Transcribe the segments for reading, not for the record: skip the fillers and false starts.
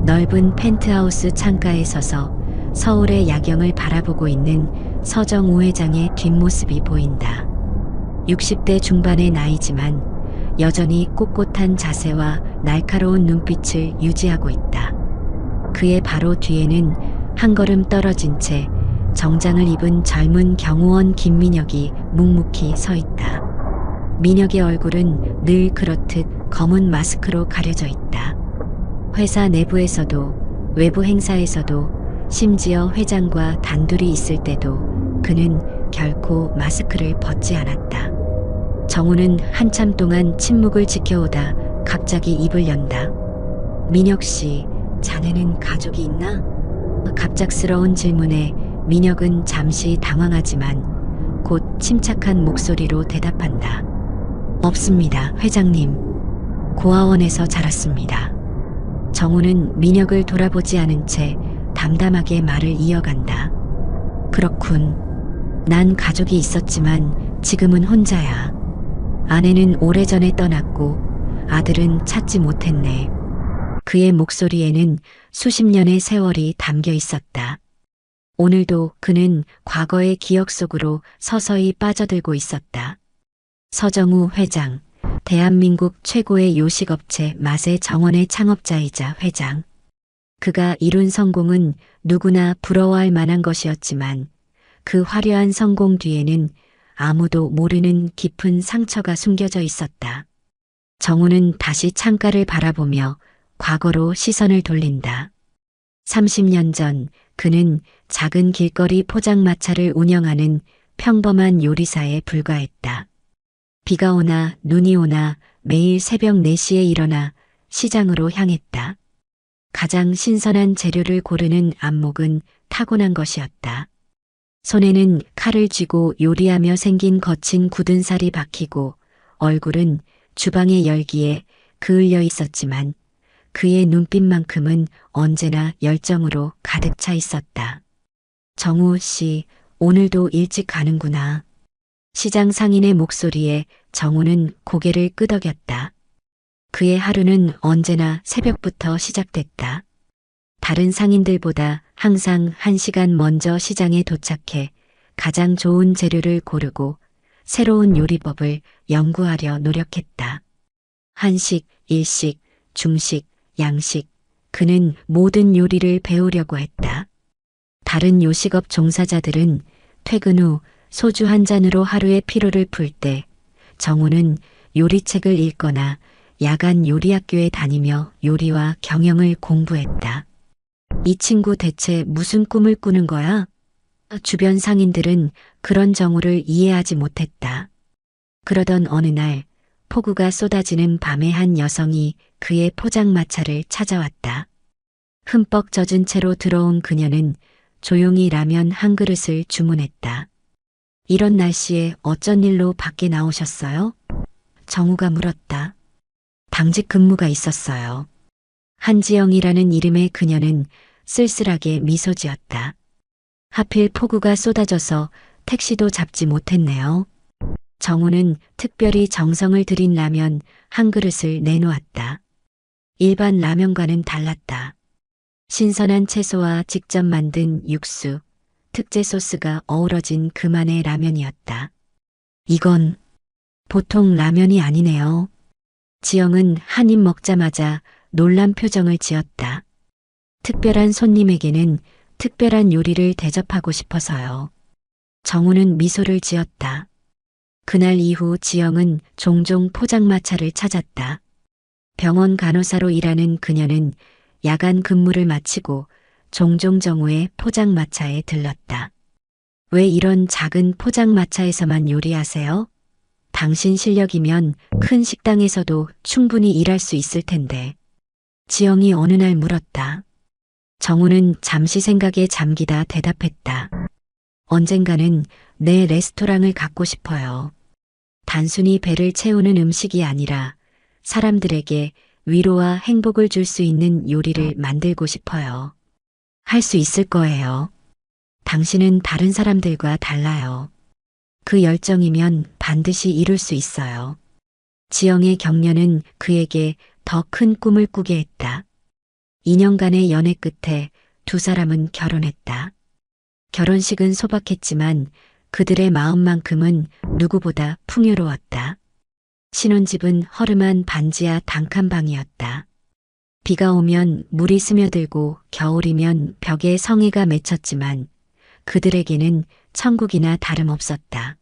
넓은 펜트하우스 창가에 서서 서울의 야경을 바라보고 있는 서정우 회장의 뒷모습이 보인다. 60대 중반의 나이지만 여전히 꼿꼿한 자세와 날카로운 눈빛을 유지하고 있다. 그의 바로 뒤에는 한 걸음 떨어진 채 정장을 입은 젊은 경호원 김민혁이 묵묵히 서 있다. 민혁의 얼굴은 늘 그렇듯 검은 마스크로 가려져 있다. 회사 내부에서도 외부 행사에서도 심지어 회장과 단둘이 있을 때도 그는 결코 마스크를 벗지 않았다. 정우는 한참 동안 침묵을 지켜오다 갑자기 입을 연다. 민혁 씨, 자네는 가족이 있나? 갑작스러운 질문에 민혁은 잠시 당황하지만 곧 침착한 목소리로 대답한다. 없습니다, 회장님. 고아원에서 자랐습니다. 정우는 민혁을 돌아보지 않은 채 담담하게 말을 이어간다. 그렇군. 난 가족이 있었지만 지금은 혼자야. 아내는 오래전에 떠났고 아들은 찾지 못했네. 그의 목소리에는 수십 년의 세월이 담겨 있었다. 오늘도 그는 과거의 기억 속으로 서서히 빠져들고 있었다. 서정우 회장, 대한민국 최고의 요식업체 맛의 정원의 창업자이자 회장. 그가 이룬 성공은 누구나 부러워할 만한 것이었지만 그 화려한 성공 뒤에는 아무도 모르는 깊은 상처가 숨겨져 있었다. 정우는 다시 창가를 바라보며 과거로 시선을 돌린다. 30년 전 그는 작은 길거리 포장마차를 운영하는 평범한 요리사에 불과했다. 비가 오나 눈이 오나 매일 새벽 4시에 일어나 시장으로 향했다. 가장 신선한 재료를 고르는 안목은 타고난 것이었다. 손에는 칼을 쥐고 요리하며 생긴 거친 굳은 살이 박히고 얼굴은 주방의 열기에 그을려 있었지만 그의 눈빛만큼은 언제나 열정으로 가득 차 있었다. 정우 씨, 오늘도 일찍 가는구나. 시장 상인의 목소리에 정우는 고개를 끄덕였다. 그의 하루는 언제나 새벽부터 시작됐다. 다른 상인들보다 항상 1시간 먼저 시장에 도착해 가장 좋은 재료를 고르고 새로운 요리법을 연구하려 노력했다. 한식, 일식, 중식, 양식, 그는 모든 요리를 배우려고 했다. 다른 요식업 종사자들은 퇴근 후 소주 한 잔으로 하루의 피로를 풀 때 정우는 요리책을 읽거나 야간 요리학교에 다니며 요리와 경영을 공부했다. 이 친구 대체 무슨 꿈을 꾸는 거야? 주변 상인들은 그런 정우를 이해하지 못했다. 그러던 어느 날 폭우가 쏟아지는 밤에 한 여성이 그의 포장마차를 찾아왔다. 흠뻑 젖은 채로 들어온 그녀는 조용히 라면 한 그릇을 주문했다. 이런 날씨에 어쩐 일로 밖에 나오셨어요? 정우가 물었다. 당직 근무가 있었어요. 한지영이라는 이름의 그녀는 쓸쓸하게 미소 지었다. 하필 폭우가 쏟아져서 택시도 잡지 못했네요. 정우는 특별히 정성을 들인 라면 한 그릇을 내놓았다. 일반 라면과는 달랐다. 신선한 채소와 직접 만든 육수, 특제 소스가 어우러진 그만의 라면이었다. 이건 보통 라면이 아니네요. 지영은 한 입 먹자마자 놀란 표정을 지었다. 특별한 손님에게는 특별한 요리를 대접하고 싶어서요. 정우는 미소를 지었다. 그날 이후 지영은 종종 포장마차를 찾았다. 병원 간호사로 일하는 그녀는 야간 근무를 마치고 종종 정우의 포장마차에 들렀다. 왜 이런 작은 포장마차에서만 요리하세요? 당신 실력이면 큰 식당에서도 충분히 일할 수 있을 텐데. 지영이 어느 날 물었다. 정우는 잠시 생각에 잠기다 대답했다. 언젠가는 내 레스토랑을 갖고 싶어요. 단순히 배를 채우는 음식이 아니라 사람들에게 위로와 행복을 줄 수 있는 요리를 만들고 싶어요. 할 수 있을 거예요. 당신은 다른 사람들과 달라요. 그 열정이면 반드시 이룰 수 있어요. 지영의 격려는 그에게 더 큰 꿈을 꾸게 했다. 2년간의 연애 끝에 두 사람은 결혼했다. 결혼식은 소박했지만 그들의 마음만큼은 누구보다 풍요로웠다. 신혼집은 허름한 반지하 단칸방이었다. 비가 오면 물이 스며들고 겨울이면 벽에 성의가 맺혔지만 그들에게는 천국이나 다름없었다.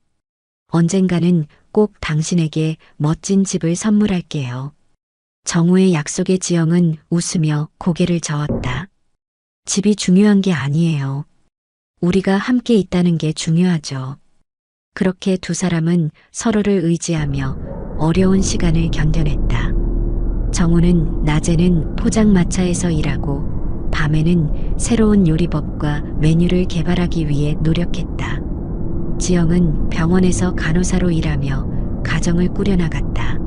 언젠가는 꼭 당신에게 멋진 집을 선물할게요. 정우의 약속에 지영은 웃으며 고개를 저었다. 집이 중요한 게 아니에요. 우리가 함께 있다는 게 중요하죠. 그렇게 두 사람은 서로를 의지하며 어려운 시간을 견뎌냈다. 정우는 낮에는 포장마차에서 일하고 밤에는 새로운 요리법과 메뉴를 개발하기 위해 노력했다. 지영은 병원에서 간호사로 일하며 가정을 꾸려나갔다.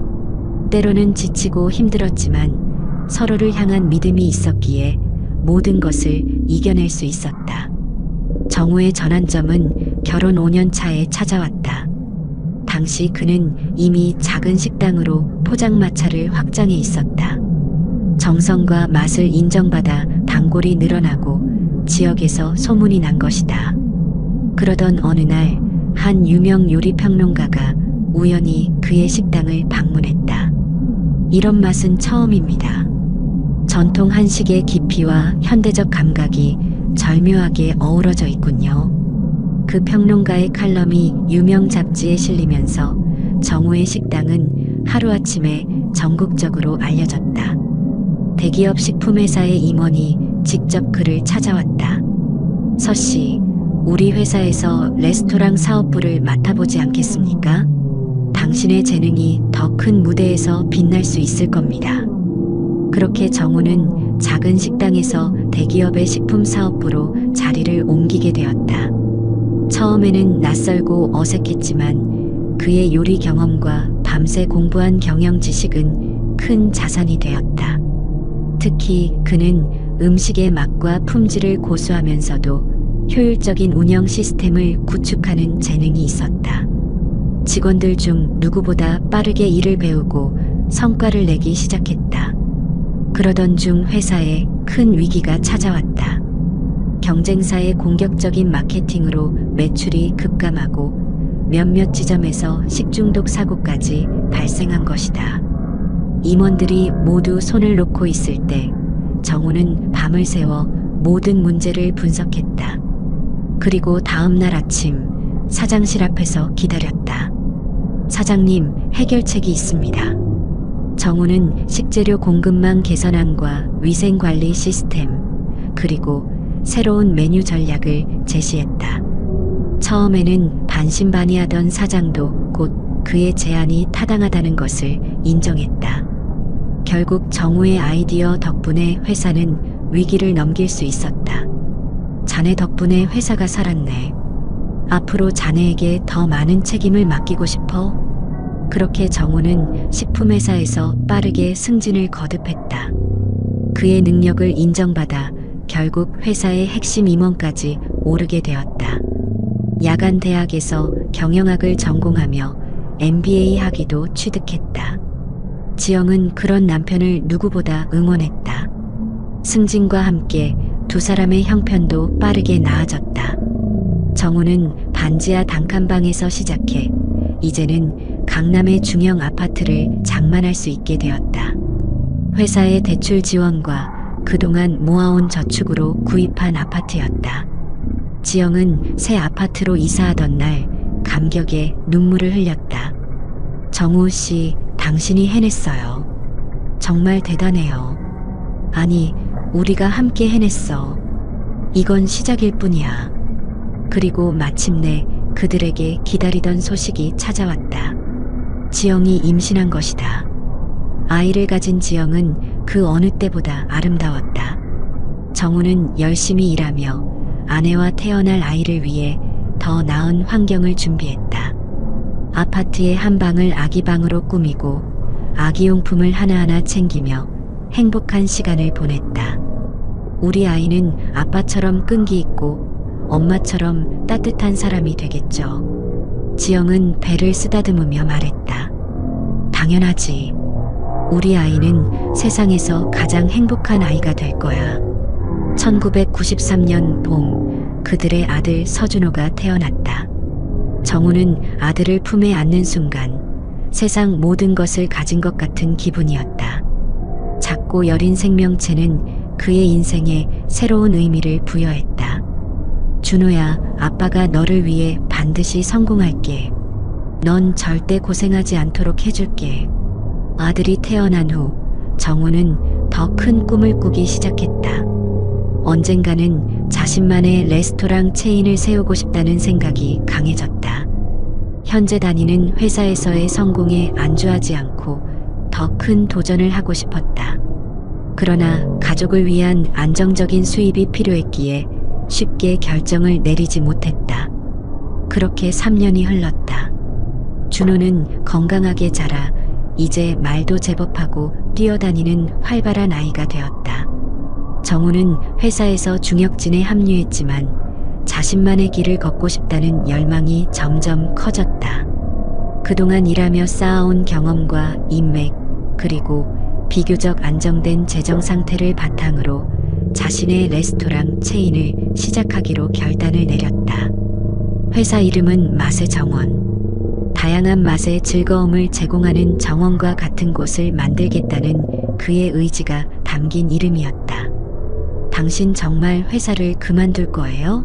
때로는 지치고 힘들었지만 서로를 향한 믿음이 있었기에 모든 것을 이겨낼 수 있었다. 정우의 전환점은 결혼 5년 차에 찾아왔다. 당시 그는 이미 작은 식당으로 포장마차를 확장해 있었다. 정성과 맛을 인정받아 단골이 늘어나고 지역에서 소문이 난 것이다. 그러던 어느 날 한 유명 요리 평론가가 우연히 그의 식당을 방문했다. 이런 맛은 처음입니다. 전통 한식의 깊이와 현대적 감각이 절묘하게 어우러져 있군요. 그 평론가의 칼럼이 유명 잡지에 실리면서 정우의 식당은 하루아침에 전국적으로 알려졌다. 대기업 식품회사의 임원이 직접 그를 찾아왔다. 서씨, 우리 회사에서 레스토랑 사업부를 맡아보지 않겠습니까? 당신의 재능이 더 큰 무대에서 빛날 수 있을 겁니다. 그렇게 정우는 작은 식당에서 대기업의 식품 사업부로 자리를 옮기게 되었다. 처음에는 낯설고 어색했지만 그의 요리 경험과 밤새 공부한 경영 지식은 큰 자산이 되었다. 특히 그는 음식의 맛과 품질을 고수하면서도 효율적인 운영 시스템을 구축하는 재능이 있었다. 직원들 중 누구보다 빠르게 일을 배우고 성과를 내기 시작했다. 그러던 중 회사에 큰 위기가 찾아왔다. 경쟁사의 공격적인 마케팅으로 매출이 급감하고 몇몇 지점에서 식중독 사고까지 발생한 것이다. 임원들이 모두 손을 놓고 있을 때 정우는 밤을 새워 모든 문제를 분석했다. 그리고 다음 날 아침 사장실 앞에서 기다렸다. 사장님, 해결책이 있습니다. 정우는 식재료 공급망 개선안과 위생관리 시스템, 그리고 새로운 메뉴 전략을 제시했다. 처음에는 반신반의하던 사장도 곧 그의 제안이 타당하다는 것을 인정했다. 결국 정우의 아이디어 덕분에 회사는 위기를 넘길 수 있었다. 자네 덕분에 회사가 살았네. 앞으로 자네에게 더 많은 책임을 맡기고 싶어? 그렇게 정우는 식품회사에서 빠르게 승진을 거듭했다. 그의 능력을 인정받아 결국 회사의 핵심 임원까지 오르게 되었다. 야간 대학에서 경영학을 전공하며 MBA 학위도 취득했다. 지영은 그런 남편을 누구보다 응원했다. 승진과 함께 두 사람의 형편도 빠르게 나아졌다. 정우는 반지하 단칸방에서 시작해 이제는 강남의 중형 아파트를 장만할 수 있게 되었다. 회사의 대출 지원과 그동안 모아온 저축으로 구입한 아파트였다. 지영은 새 아파트로 이사하던 날 감격에 눈물을 흘렸다. 정우 씨, 당신이 해냈어요. 정말 대단해요. 아니, 우리가 함께 해냈어. 이건 시작일 뿐이야. 그리고 마침내 그들에게 기다리던 소식이 찾아왔다. 지영이 임신한 것이다. 아이를 가진 지영은 그 어느 때보다 아름다웠다. 정우는 열심히 일하며 아내와 태어날 아이를 위해 더 나은 환경을 준비했다. 아파트의 한 방을 아기방으로 꾸미고 아기용품을 하나하나 챙기며 행복한 시간을 보냈다. 우리 아이는 아빠처럼 끈기 있고 엄마처럼 따뜻한 사람이 되겠죠. 지영은 배를 쓰다듬으며 말했다. 당연하지. 우리 아이는 세상에서 가장 행복한 아이가 될 거야. 1993년 봄, 그들의 아들 서준호가 태어났다. 정우는 아들을 품에 안는 순간 세상 모든 것을 가진 것 같은 기분이었다. 작고 여린 생명체는 그의 인생에 새로운 의미를 부여했다. 준호야, 아빠가 너를 위해 반드시 성공할게. 넌 절대 고생하지 않도록 해줄게. 아들이 태어난 후 정우는 더 큰 꿈을 꾸기 시작했다. 언젠가는 자신만의 레스토랑 체인을 세우고 싶다는 생각이 강해졌다. 현재 다니는 회사에서의 성공에 안주하지 않고 더 큰 도전을 하고 싶었다. 그러나 가족을 위한 안정적인 수입이 필요했기에 쉽게 결정을 내리지 못했다. 그렇게 3년이 흘렀다. 준호는 건강하게 자라 이제 말도 제법하고 뛰어다니는 활발한 아이가 되었다. 정우는 회사에서 중역진에 합류했지만 자신만의 길을 걷고 싶다는 열망이 점점 커졌다. 그동안 일하며 쌓아온 경험과 인맥, 그리고 비교적 안정된 재정 상태를 바탕으로 자신의 레스토랑 체인을 시작하기로 결단을 내렸다. 회사 이름은 맛의 정원. 다양한 맛의 즐거움을 제공하는 정원과 같은 곳을 만들겠다는 그의 의지가 담긴 이름이었다. 당신 정말 회사를 그만둘 거예요?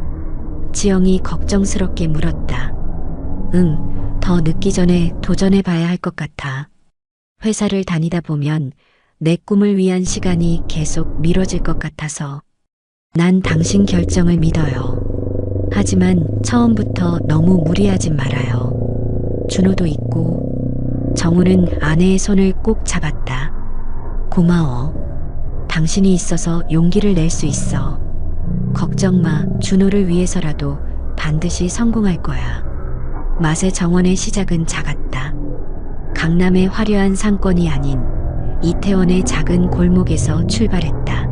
지영이 걱정스럽게 물었다. 응, 더 늦기 전에 도전해 봐야 할 것 같아. 회사를 다니다 보면 내 꿈을 위한 시간이 계속 미뤄질 것 같아서. 난 당신 결정을 믿어요. 하지만 처음부터 너무 무리하진 말아요. 준호도 있고. 정우는 아내의 손을 꼭 잡았다. 고마워. 당신이 있어서 용기를 낼 수 있어. 걱정 마, 준호를 위해서라도 반드시 성공할 거야. 맛의 정원의 시작은 작았다. 강남의 화려한 상권이 아닌 이태원의 작은 골목에서 출발했다.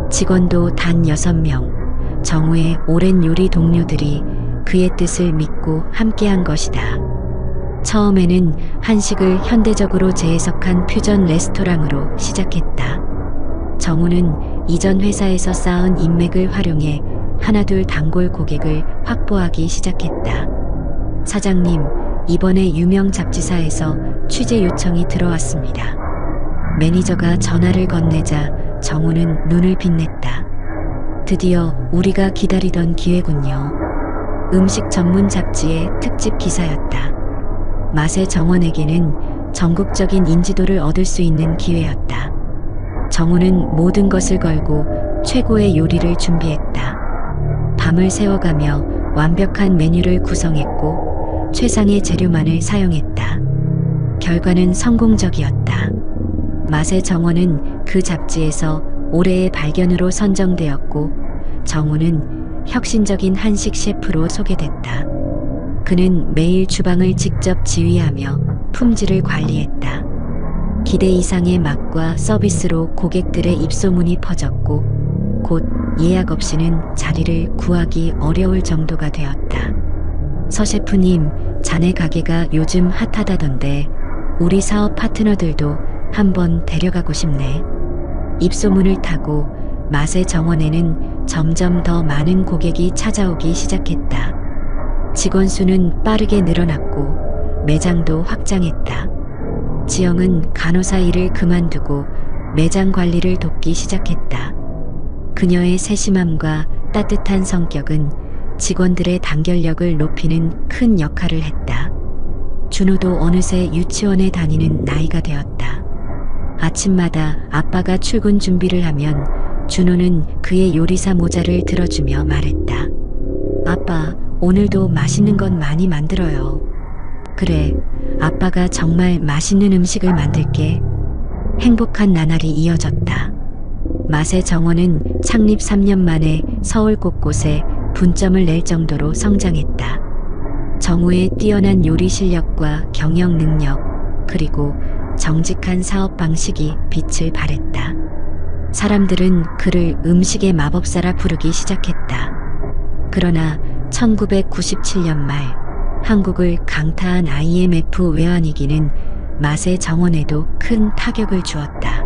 직원도 단 6명, 정우의 오랜 요리 동료들이 그의 뜻을 믿고 함께한 것이다. 처음에는 한식을 현대적으로 재해석한 퓨전 레스토랑으로 시작했다. 정우는 이전 회사에서 쌓은 인맥을 활용해 하나둘 단골 고객을 확보하기 시작했다. 사장님, 이번에 유명 잡지사에서 취재 요청이 들어왔습니다. 매니저가 전화를 건네자 정우는 눈을 빛냈다. 드디어 우리가 기다리던 기회군요. 음식 전문 잡지의 특집 기사였다. 맛의 정원에게는 전국적인 인지도를 얻을 수 있는 기회였다. 정우는 모든 것을 걸고 최고의 요리를 준비했다. 밤을 새워가며 완벽한 메뉴를 구성했고 최상의 재료만을 사용했다. 결과는 성공적이었다. 맛의 정원은 그 잡지에서 올해의 발견으로 선정되었고 정우는 혁신적인 한식 셰프로 소개됐다. 그는 매일 주방을 직접 지휘하며 품질을 관리했다. 기대 이상의 맛과 서비스로 고객들의 입소문이 퍼졌고 곧 예약 없이는 자리를 구하기 어려울 정도가 되었다. 서 셰프님, 자네 가게가 요즘 핫하다던데 우리 사업 파트너들도 한번 데려가고 싶네. 입소문을 타고 맛의 정원에는 점점 더 많은 고객이 찾아오기 시작했다. 직원 수는 빠르게 늘어났고 매장도 확장했다. 지영은 간호사 일을 그만두고 매장 관리를 돕기 시작했다. 그녀의 세심함과 따뜻한 성격은 직원들의 단결력을 높이는 큰 역할을 했다. 준호도 어느새 유치원에 다니는 나이가 되었다. 아침마다 아빠가 출근 준비를 하면 준호는 그의 요리사 모자를 들어주며 말했다. 아빠, 오늘도 맛있는 건 많이 만들어요. 그래, 아빠가 정말 맛있는 음식을 만들게. 행복한 나날이 이어졌다. 맛의 정원은 창립 3년 만에 서울 곳곳에 분점을 낼 정도로 성장했다. 정우의 뛰어난 요리 실력과 경영 능력, 그리고 정직한 사업 방식이 빛을 발했다. 사람들은 그를 음식의 마법사라 부르기 시작했다. 그러나 1997년 말 한국을 강타한 IMF 외환위기는 맛의 정원에도 큰 타격을 주었다.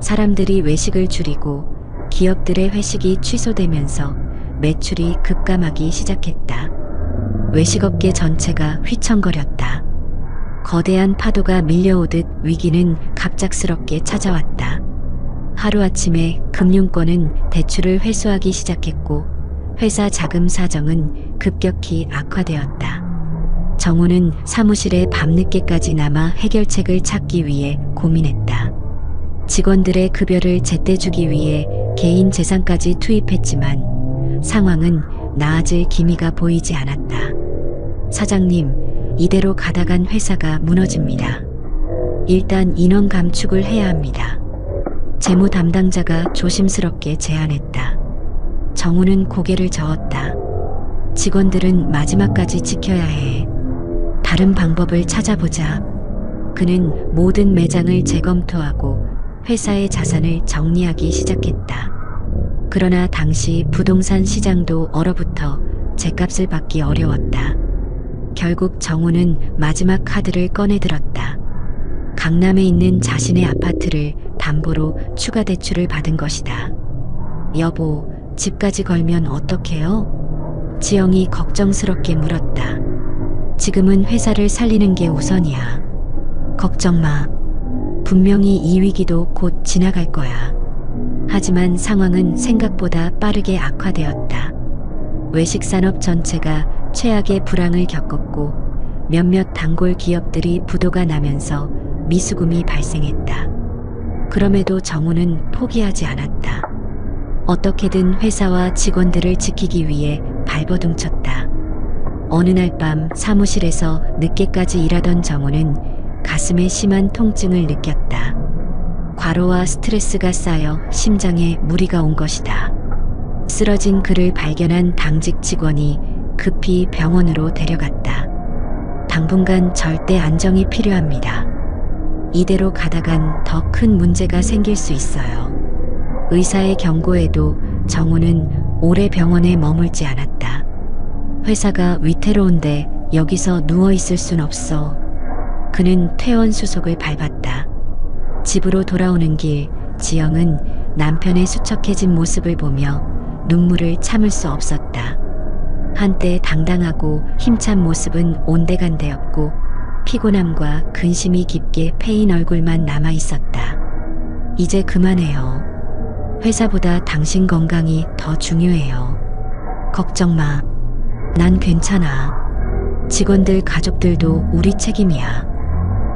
사람들이 외식을 줄이고 기업들의 회식이 취소되면서 매출이 급감하기 시작했다. 외식업계 전체가 휘청거렸다. 거대한 파도가 밀려오듯 위기는 갑작스럽게 찾아왔다. 하루아침에 금융권은 대출을 회수하기 시작했고 회사 자금 사정은 급격히 악화되었다. 정우는 사무실에 밤늦게까지 남아 해결책을 찾기 위해 고민했다. 직원들의 급여를 제때 주기 위해 개인 재산까지 투입했지만 상황은 나아질 기미가 보이지 않았다. 사장님, 이대로 가다간 회사가 무너집니다. 일단 인원 감축을 해야 합니다. 재무 담당자가 조심스럽게 제안했다. 정우는 고개를 저었다. 직원들은 마지막까지 지켜야 해. 다른 방법을 찾아보자. 그는 모든 매장을 재검토하고 회사의 자산을 정리하기 시작했다. 그러나 당시 부동산 시장도 얼어붙어 죗값을 받기 어려웠다. 결국 정우는 마지막 카드를 꺼내들었다. 강남에 있는 자신의 아파트를 담보로 추가 대출을 받은 것이다. 여보, 집까지 걸면 어떡해요? 지영이 걱정스럽게 물었다. 지금은 회사를 살리는 게 우선이야. 걱정 마. 분명히 이 위기도 곧 지나갈 거야. 하지만 상황은 생각보다 빠르게 악화되었다. 외식산업 전체가 최악의 불황을 겪었고 몇몇 단골 기업들이 부도가 나면서 미수금이 발생했다. 그럼에도 정우는 포기하지 않았다. 어떻게든 회사와 직원들을 지키기 위해 발버둥쳤다. 어느 날 밤 사무실에서 늦게까지 일하던 정우는 가슴에 심한 통증을 느꼈다. 과로와 스트레스가 쌓여 심장에 무리가 온 것이다. 쓰러진 그를 발견한 당직 직원이 급히 병원으로 데려갔다. 당분간 절대 안정이 필요합니다. 이대로 가다간 더 큰 문제가 생길 수 있어요. 의사의 경고에도 정우는 오래 병원에 머물지 않았다. 회사가 위태로운데 여기서 누워있을 순 없어. 그는 퇴원 수속을 밟았다. 집으로 돌아오는 길, 지영은 남편의 수척해진 모습을 보며 눈물을 참을 수 없었다. 한때 당당하고 힘찬 모습은 온데간데였고 피곤함과 근심이 깊게 패인 얼굴만 남아있었다. 이제 그만해요. 회사보다 당신 건강이 더 중요해요. 걱정 마. 난 괜찮아. 직원들 가족들도 우리 책임이야.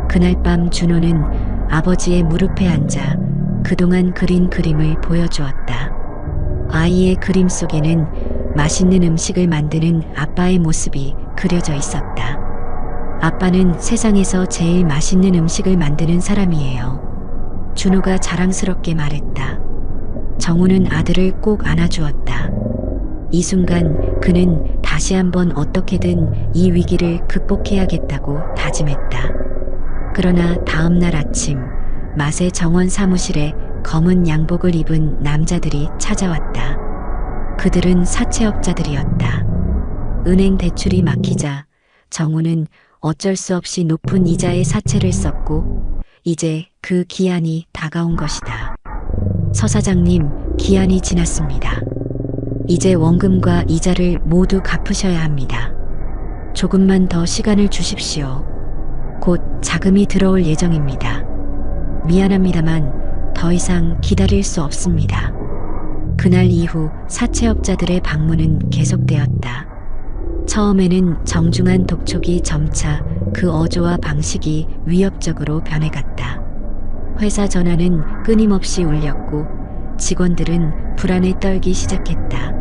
그날 밤 준호는 아버지의 무릎에 앉아 그동안 그린 그림을 보여주었다. 아이의 그림 속에는 맛있는 음식을 만드는 아빠의 모습이 그려져 있었다. 아빠는 세상에서 제일 맛있는 음식을 만드는 사람이에요. 준호가 자랑스럽게 말했다. 정우는 아들을 꼭 안아주었다. 이 순간 그는 다시 한번 어떻게든 이 위기를 극복해야겠다고 다짐했다. 그러나 다음 날 아침 맛의 정원 사무실에 검은 양복을 입은 남자들이 찾아왔다. 그들은 사채업자들이었다. 은행 대출이 막히자 정우는 어쩔 수 없이 높은 이자의 사채를 썼고 이제 그 기한이 다가온 것이다. 서 사장님, 기한이 지났습니다. 이제 원금과 이자를 모두 갚으셔야 합니다. 조금만 더 시간을 주십시오. 곧 자금이 들어올 예정입니다. 미안합니다만 더 이상 기다릴 수 없습니다. 그날 이후 사채업자들의 방문은 계속되었다. 처음에는 정중한 독촉이 점차 그 어조와 방식이 위협적으로 변해갔다. 회사 전화는 끊임없이 울렸고 직원들은 불안에 떨기 시작했다.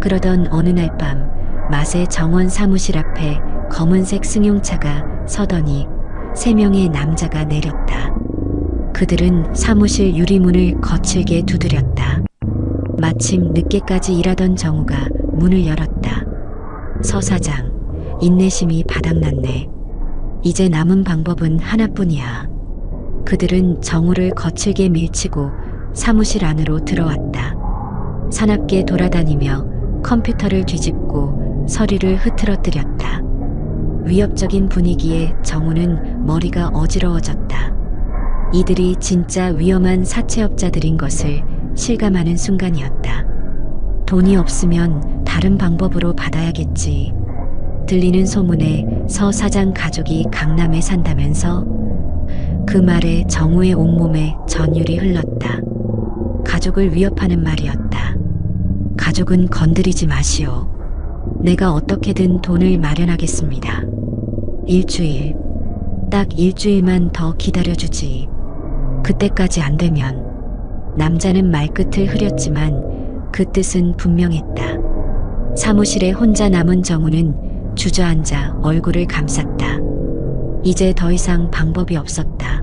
그러던 어느 날 밤 맛의 정원 사무실 앞에 검은색 승용차가 서더니 3명의 남자가 내렸다. 그들은 사무실 유리문을 거칠게 두드렸다. 마침 늦게까지 일하던 정우가 문을 열었다. 서 사장, 인내심이 바닥났네. 이제 남은 방법은 하나뿐이야. 그들은 정우를 거칠게 밀치고 사무실 안으로 들어왔다. 사납게 돌아다니며 컴퓨터를 뒤집고 서류를 흐트러뜨렸다. 위협적인 분위기에 정우는 머리가 어지러워졌다. 이들이 진짜 위험한 사채업자들인 것을 실감하는 순간이었다. 돈이 없으면 다른 방법으로 받아야겠지. 들리는 소문에 서 사장 가족이 강남에 산다면서? 그 말에 정우의 온몸에 전율이 흘렀다. 가족을 위협하는 말이었다. 가족은 건드리지 마시오. 내가 어떻게든 돈을 마련하겠습니다. 일주일, 딱 일주일만 더 기다려주지. 그때까지 안 되면. 남자는 말끝을 흐렸지만 그 뜻은 분명했다. 사무실에 혼자 남은 정우는 주저앉아 얼굴을 감쌌다. 이제 더 이상 방법이 없었다.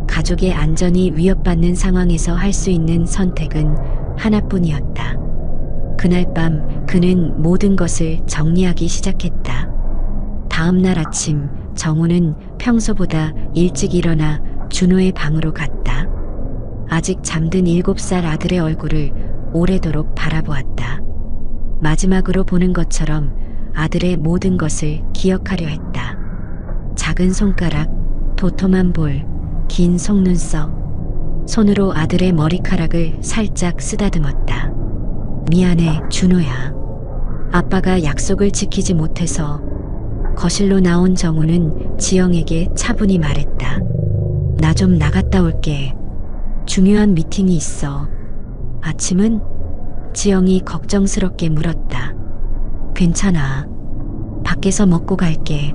가족의 안전이 위협받는 상황에서 할 수 있는 선택은 하나뿐이었다. 그날 밤 그는 모든 것을 정리하기 시작했다. 다음 날 아침 정우는 평소보다 일찍 일어나 준호의 방으로 갔다. 아직 잠든 7살 아들의 얼굴을 오래도록 바라보았다. 마지막으로 보는 것처럼 아들의 모든 것을 기억하려 했다. 작은 손가락, 도톰한 볼, 긴 속눈썹. 손으로 아들의 머리카락을 살짝 쓰다듬었다. 미안해, 준호야. 아빠가 약속을 지키지 못해서. 거실로 나온 정우는 지영에게 차분히 말했다. 나 좀 나갔다 올게. 중요한 미팅이 있어. 아침은? 지영이 걱정스럽게 물었다. 괜찮아. 밖에서 먹고 갈게.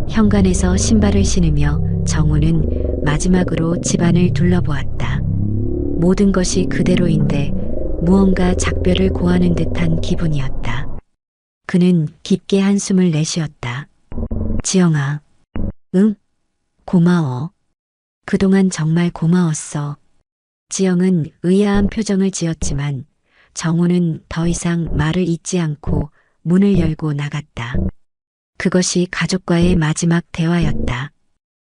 현관에서 신발을 신으며 정우는 마지막으로 집안을 둘러보았다. 모든 것이 그대로인데 무언가 작별을 고하는 듯한 기분이었다. 그는 깊게 한숨을 내쉬었다. 지영아. 응? 고마워. 그동안 정말 고마웠어. 지영은 의아한 표정을 지었지만 정우는 더 이상 말을 잇지 않고 문을 열고 나갔다. 그것이 가족과의 마지막 대화였다.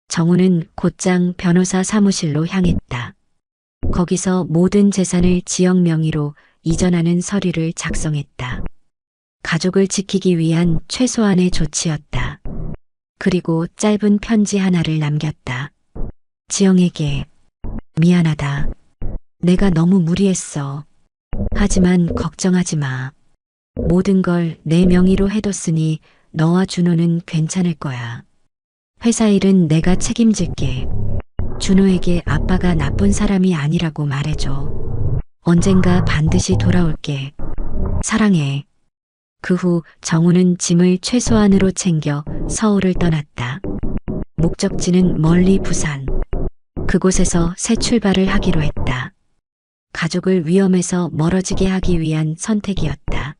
정우는 곧장 변호사 사무실로 향했다. 거기서 모든 재산을 지영 명의로 이전하는 서류를 작성했다. 가족을 지키기 위한 최소한의 조치였다. 그리고 짧은 편지 하나를 남겼다. 지영에게 미안하다. 내가 너무 무리했어. 하지만 걱정하지 마. 모든 걸 내 명의로 해뒀으니 너와 준호는 괜찮을 거야. 회사 일은 내가 책임질게. 준호에게 아빠가 나쁜 사람이 아니라고 말해줘. 언젠가 반드시 돌아올게. 사랑해. 그 후 정우는 짐을 최소한으로 챙겨 서울을 떠났다. 목적지는 멀리 부산. 그곳에서 새 출발을 하기로 했다. 가족을 위험에서 멀어지게 하기 위한 선택이었다.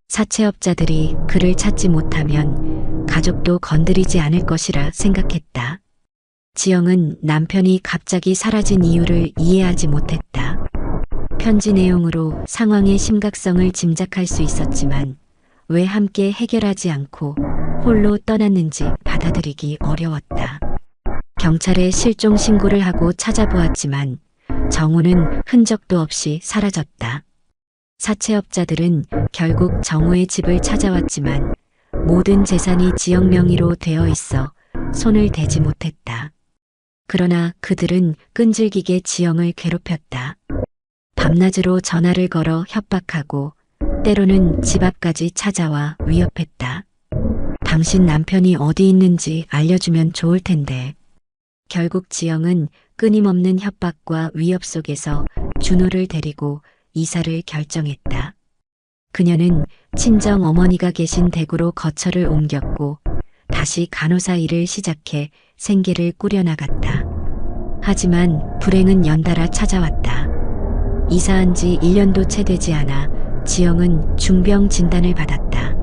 사채업자들이 그를 찾지 못하면 가족도 건드리지 않을 것이라 생각했다. 지영은 남편이 갑자기 사라진 이유를 이해하지 못했다. 편지 내용으로 상황의 심각성을 짐작할 수 있었지만 왜 함께 해결하지 않고 홀로 떠났는지 받아들이기 어려웠다. 경찰에 실종 신고를 하고 찾아보았지만 정우는 흔적도 없이 사라졌다. 사채업자들은 결국 정우의 집을 찾아왔지만 모든 재산이 지영 명의로 되어 있어 손을 대지 못했다. 그러나 그들은 끈질기게 지영을 괴롭혔다. 밤낮으로 전화를 걸어 협박하고 때로는 집 앞까지 찾아와 위협했다. 당신 남편이 어디 있는지 알려주면 좋을 텐데. 결국 지영은 끊임없는 협박과 위협 속에서 준호를 데리고 이사를 결정했다. 그녀는 친정 어머니가 계신 대구로 거처를 옮겼고 다시 간호사 일을 시작해 생계를 꾸려나갔다. 하지만 불행은 연달아 찾아왔다. 이사한 지 1년도 채 되지 않아 지영은 중병 진단을 받았다.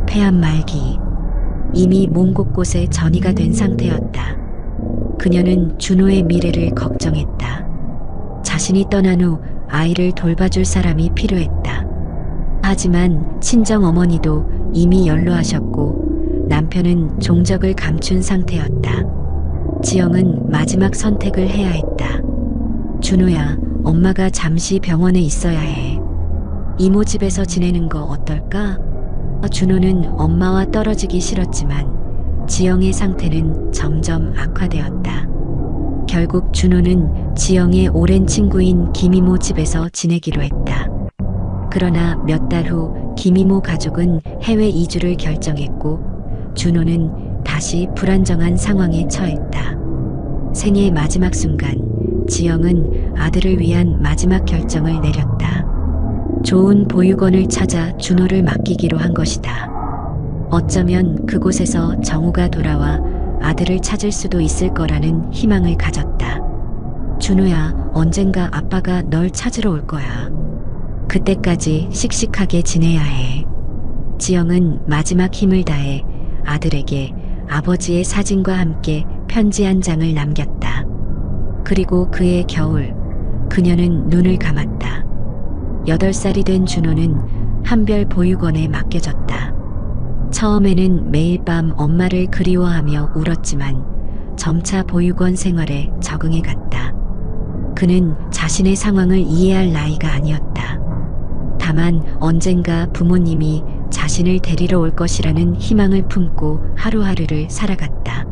폐암 말기. 이미 몸 곳곳에 전이가 된 상태였다. 그녀는 준호의 미래를 걱정했다. 자신이 떠난 후 아이를 돌봐줄 사람이 필요했다. 하지만 친정 어머니도 이미 연로하셨고 남편은 종적을 감춘 상태였다. 지영은 마지막 선택을 해야 했다. 준호야, 엄마가 잠시 병원에 있어야 해. 이모 집에서 지내는 거 어떨까? 준호는 엄마와 떨어지기 싫었지만 지영의 상태는 점점 악화되었다. 결국 준호는 지영의 오랜 친구인 김이모 집에서 지내기로 했다. 그러나 몇 달 후 김이모 가족은 해외 이주를 결정했고 준호는 다시 불안정한 상황에 처했다. 생애 마지막 순간 지영은 아들을 위한 마지막 결정을 내렸다. 좋은 보육원을 찾아 준호를 맡기기로 한 것이다. 어쩌면 그곳에서 정우가 돌아와 아들을 찾을 수도 있을 거라는 희망을 가졌다. 준호야, 언젠가 아빠가 널 찾으러 올 거야. 그때까지 씩씩하게 지내야 해. 지영은 마지막 힘을 다해 아들에게 아버지의 사진과 함께 편지 한 장을 남겼다. 그리고 그해 겨울, 그녀는 눈을 감았다. 8살이 된 준호는 한별 보육원에 맡겨졌다. 처음에는 매일 밤 엄마를 그리워하며 울었지만 점차 보육원 생활에 적응해 갔다. 그는 자신의 상황을 이해할 나이가 아니었다. 다만 언젠가 부모님이 자신을 데리러 올 것이라는 희망을 품고 하루하루를 살아갔다.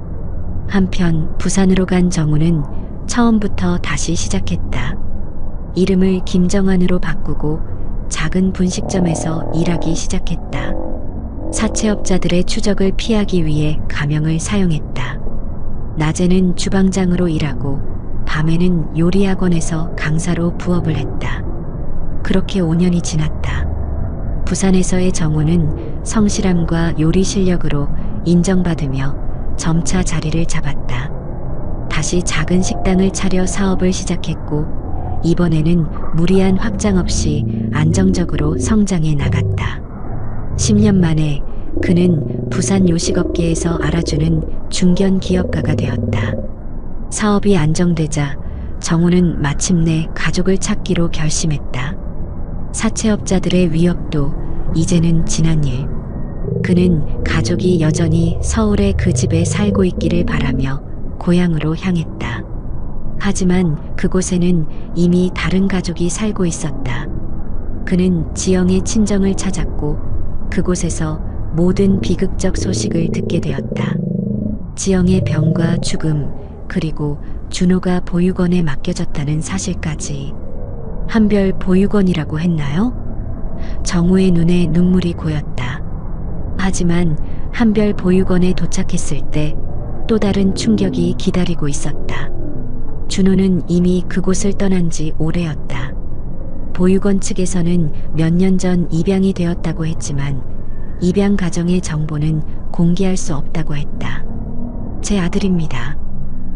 한편 부산으로 간 정우는 처음부터 다시 시작했다. 이름을 김정환으로 바꾸고 작은 분식점에서 일하기 시작했다. 사채업자들의 추적을 피하기 위해 가명을 사용했다. 낮에는 주방장으로 일하고 밤에는 요리학원에서 강사로 부업을 했다. 그렇게 5년이 지났다. 부산에서의 정우는 성실함과 요리 실력으로 인정받으며 점차 자리를 잡았다. 다시 작은 식당을 차려 사업을 시작했고 이번에는 무리한 확장 없이 안정적으로 성장해 나갔다. 10년 만에 그는 부산 요식업계에서 알아주는 중견 기업가가 되었다. 사업이 안정되자 정우는 마침내 가족을 찾기로 결심했다. 사채업자들의 위협도 이제는 지난 일. 그는 가족이 여전히 서울의 그 집에 살고 있기를 바라며 고향으로 향했다. 하지만 그곳에는 이미 다른 가족이 살고 있었다. 그는 지영의 친정을 찾았고 그곳에서 모든 비극적 소식을 듣게 되었다. 지영의 병과 죽음, 그리고 준호가 보육원에 맡겨졌다는 사실까지. 한별 보육원이라고 했나요? 정우의 눈에 눈물이 고였다. 하지만 한별 보육원에 도착했을 때 또 다른 충격이 기다리고 있었다. 준호는 이미 그곳을 떠난 지 오래였다. 보육원 측에서는 몇 년 전 입양이 되었다고 했지만 입양 가정의 정보는 공개할 수 없다고 했다. 제 아들입니다.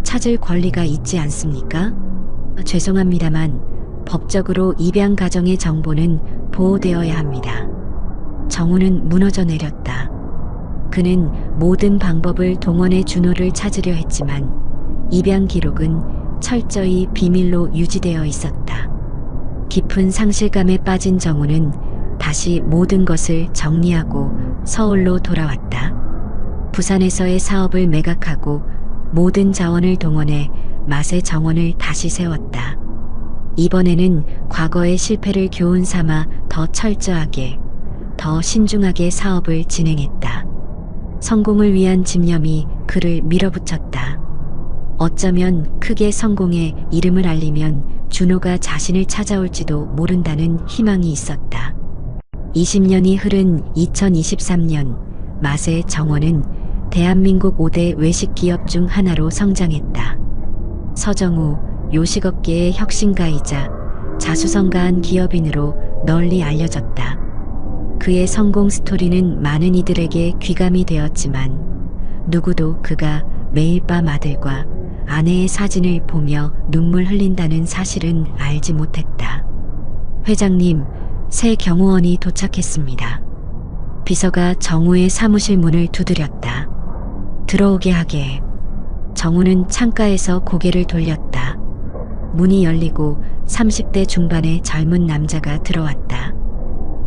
찾을 권리가 있지 않습니까? 죄송합니다만 법적으로 입양 가정의 정보는 보호되어야 합니다. 정우는 무너져 내렸다. 그는 모든 방법을 동원해 준호를 찾으려 했지만 입양 기록은 철저히 비밀로 유지되어 있었다. 깊은 상실감에 빠진 정우는 다시 모든 것을 정리하고 서울로 돌아왔다. 부산에서의 사업을 매각하고 모든 자원을 동원해 맛의 정원을 다시 세웠다. 이번에는 과거의 실패를 교훈 삼아 더 철저하게, 더 신중하게 사업을 진행했다. 성공을 위한 집념이 그를 밀어붙였다. 어쩌면 크게 성공해 이름을 알리면 준호가 자신을 찾아올지도 모른다는 희망이 있었다. 20년이 흐른 2023년 맛의 정원은 대한민국 5대 외식 기업 중 하나로 성장했다. 서정우, 요식업계의 혁신가이자 자수성가한 기업인으로 널리 알려졌다. 그의 성공 스토리는 많은 이들에게 귀감이 되었지만 누구도 그가 매일 밤 아들과 아내의 사진을 보며 눈물 흘린다는 사실은 알지 못했다. 회장님, 새 경호원이 도착했습니다. 비서가 정우의 사무실 문을 두드렸다. 들어오게 하게. 정우는 창가에서 고개를 돌렸다. 문이 열리고 30대 중반의 젊은 남자가 들어왔다.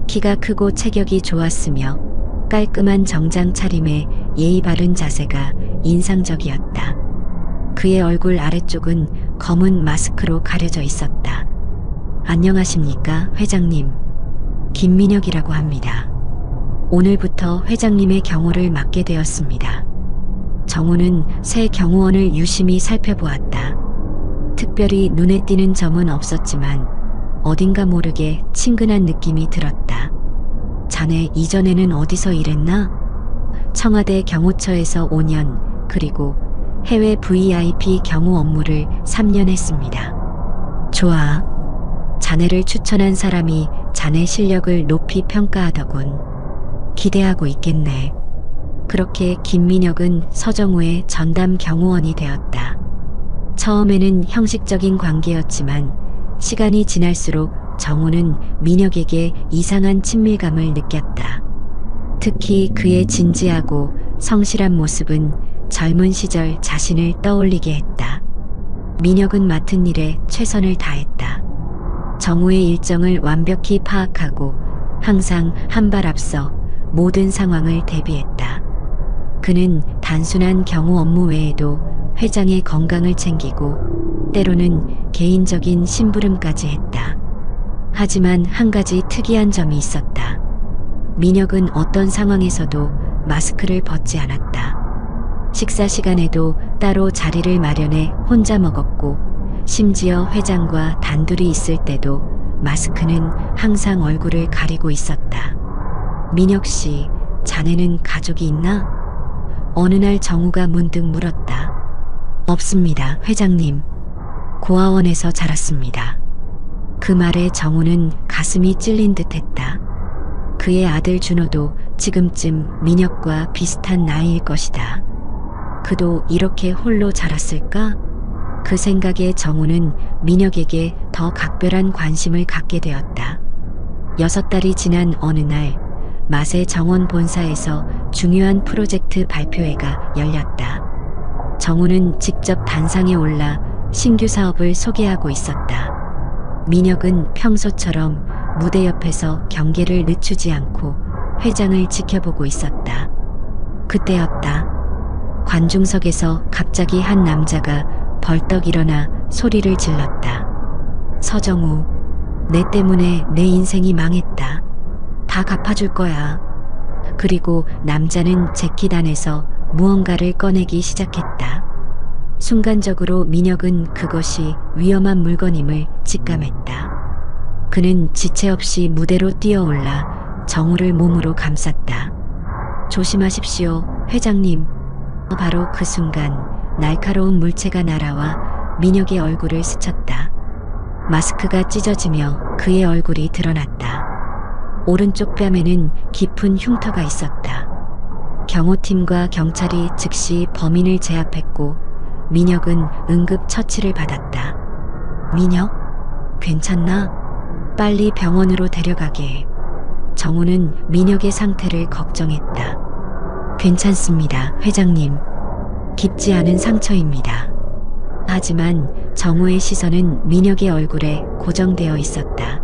키가 크고 체격이 좋았으며 깔끔한 정장 차림에 예의 바른 자세가 인상적이었다. 그의 얼굴 아래쪽은 검은 마스크로 가려져 있었다. 안녕하십니까, 회장님. 김민혁이라고 합니다. 오늘부터 회장님의 경호를 맡게 되었습니다. 정우는 새 경호원을 유심히 살펴보았다. 특별히 눈에 띄는 점은 없었지만 어딘가 모르게 친근한 느낌이 들었다. 자네 이전에는 어디서 일했나? 청와대 경호처에서 5년, 그리고 해외 VIP 경호 업무를 3년 했습니다. 좋아. 자네를 추천한 사람이 자네 실력을 높이 평가하더군. 기대하고 있겠네. 그렇게 김민혁은 서정우의 전담 경호원이 되었다. 처음에는 형식적인 관계였지만 시간이 지날수록 정우는 민혁에게 이상한 친밀감을 느꼈다. 특히 그의 진지하고 성실한 모습은 젊은 시절 자신을 떠올리게 했다. 민혁은 맡은 일에 최선을 다했다. 정우의 일정을 완벽히 파악하고 항상 한 발 앞서 모든 상황을 대비했다. 그는 단순한 경호 업무 외에도 회장의 건강을 챙기고 때로는 개인적인 심부름까지 했다. 하지만 한 가지 특이한 점이 있었다. 민혁은 어떤 상황에서도 마스크를 벗지 않았다. 식사 시간에도 따로 자리를 마련해 혼자 먹었고, 심지어 회장과 단둘이 있을 때도 마스크는 항상 얼굴을 가리고 있었다. 민혁 씨, 자네는 가족이 있나? 어느 날 정우가 문득 물었다. 없습니다, 회장님. 고아원에서 자랐습니다. 그 말에 정우는 가슴이 찔린 듯 했다. 그의 아들 준호도 지금쯤 민혁과 비슷한 나이일 것이다. 그도 이렇게 홀로 자랐을까? 그 생각에 정우는 민혁에게 더 각별한 관심을 갖게 되었다. 6달이 지난 어느 날, 마세 정원 본사에서 중요한 프로젝트 발표회가 열렸다. 정우는 직접 단상에 올라 신규 사업을 소개하고 있었다. 민혁은 평소처럼 무대 옆에서 경계를 늦추지 않고 회장을 지켜보고 있었다. 그때였다. 관중석에서 갑자기 한 남자가 벌떡 일어나 소리를 질렀다. 서정우, 내 때문에 내 인생이 망했다. 다 갚아줄 거야. 그리고 남자는 재킷 안에서 무언가를 꺼내기 시작했다. 순간적으로 민혁은 그것이 위험한 물건임을 직감했다. 그는 지체 없이 무대로 뛰어올라 정우를 몸으로 감쌌다. 조심하십시오, 회장님. 바로 그 순간 날카로운 물체가 날아와 민혁의 얼굴을 스쳤다. 마스크가 찢어지며 그의 얼굴이 드러났다. 오른쪽 뺨에는 깊은 흉터가 있었다. 경호팀과 경찰이 즉시 범인을 제압했고 민혁은 응급 처치를 받았다. 민혁? 괜찮나? 빨리 병원으로 데려가게. 정우는 민혁의 상태를 걱정했다. 괜찮습니다, 회장님. 깊지 않은 상처입니다. 하지만 정우의 시선은 민혁의 얼굴에 고정되어 있었다.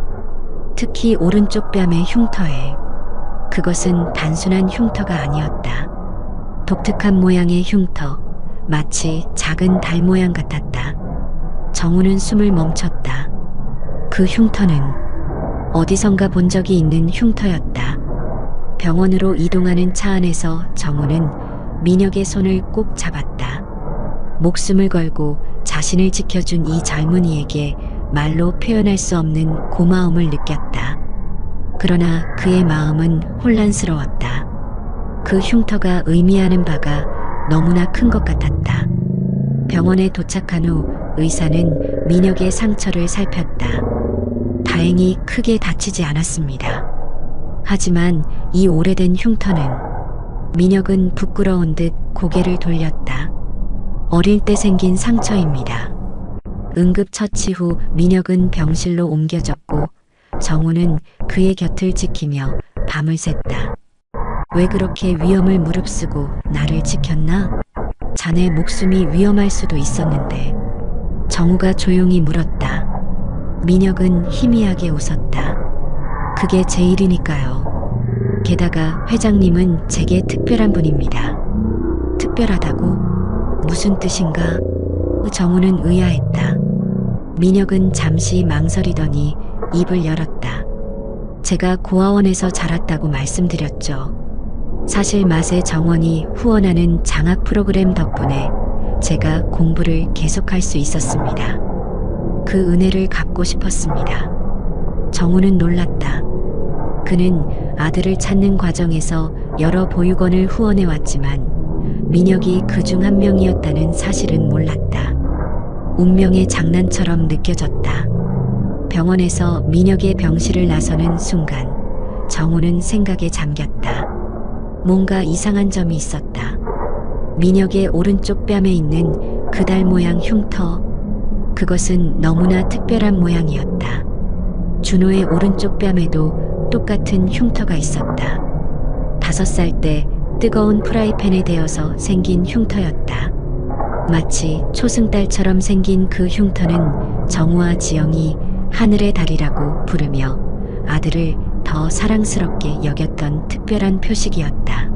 특히 오른쪽 뺨의 흉터에. 그것은 단순한 흉터가 아니었다. 독특한 모양의 흉터, 마치 작은 달 모양 같았다. 정우는 숨을 멈췄다. 그 흉터는 어디선가 본 적이 있는 흉터였다. 병원으로 이동하는 차 안에서 정우는 민혁의 손을 꼭 잡았다. 목숨을 걸고 자신을 지켜준 이 젊은이에게 말로 표현할 수 없는 고마움을 느꼈다. 그러나 그의 마음은 혼란스러웠다. 그 흉터가 의미하는 바가 너무나 큰 것 같았다. 병원에 도착한 후 의사는 민혁의 상처를 살폈다. 다행히 크게 다치지 않았습니다. 하지만 이 오래된 흉터는. 민혁은 부끄러운 듯 고개를 돌렸다. 어릴 때 생긴 상처입니다. 응급처치 후 민혁은 병실로 옮겨졌고 정우는 그의 곁을 지키며 밤을 샜다. 왜 그렇게 위험을 무릅쓰고 나를 지켰나? 자네 목숨이 위험할 수도 있었는데. 정우가 조용히 물었다. 민혁은 희미하게 웃었다. 그게 제 일이니까요. 게다가 회장님은 제게 특별한 분입니다. 특별하다고? 무슨 뜻인가? 정우는 의아했다. 민혁은 잠시 망설이더니 입을 열었다. 제가 고아원에서 자랐다고 말씀드렸죠. 사실 맛의 정원이 후원하는 장학 프로그램 덕분에 제가 공부를 계속할 수 있었습니다. 그 은혜를 갚고 싶었습니다. 정우는 놀랐다. 그는 아들을 찾는 과정에서 여러 보육원을 후원해 왔지만 민혁이 그 중 한 명이었다는 사실은 몰랐다. 운명의 장난처럼 느껴졌다. 병원에서 민혁의 병실을 나서는 순간 정우는 생각에 잠겼다. 뭔가 이상한 점이 있었다. 민혁의 오른쪽 뺨에 있는 그 달 모양 흉터. 그것은 너무나 특별한 모양이었다. 준호의 오른쪽 뺨에도 똑같은 흉터가 있었다. 5살 때 뜨거운 프라이팬에 데워서 생긴 흉터였다. 마치 초승달처럼 생긴 그 흉터는 정우와 지영이 하늘의 달이라고 부르며 아들을 더 사랑스럽게 여겼던 특별한 표식이었다.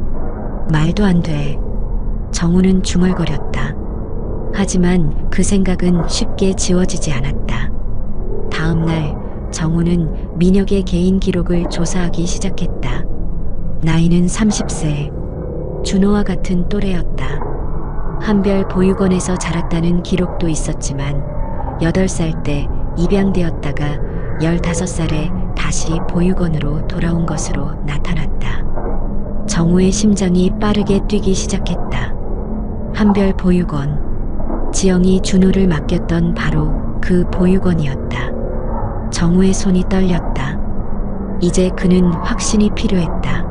말도 안 돼. 정우는 중얼거렸다. 하지만 그 생각은 쉽게 지워지지 않았다. 다음 날 정우는 민혁의 개인 기록을 조사하기 시작했다. 나이는 30세. 준호와 같은 또래였다. 한별 보육원에서 자랐다는 기록도 있었지만 8살 때 입양되었다가 15살에 다시 보육원으로 돌아온 것으로 나타났다. 정우의 심장이 빠르게 뛰기 시작했다. 한별 보육원. 지영이 준호를 맡겼던 바로 그 보육원이었다. 정우의 손이 떨렸다. 이제 그는 확신이 필요했다.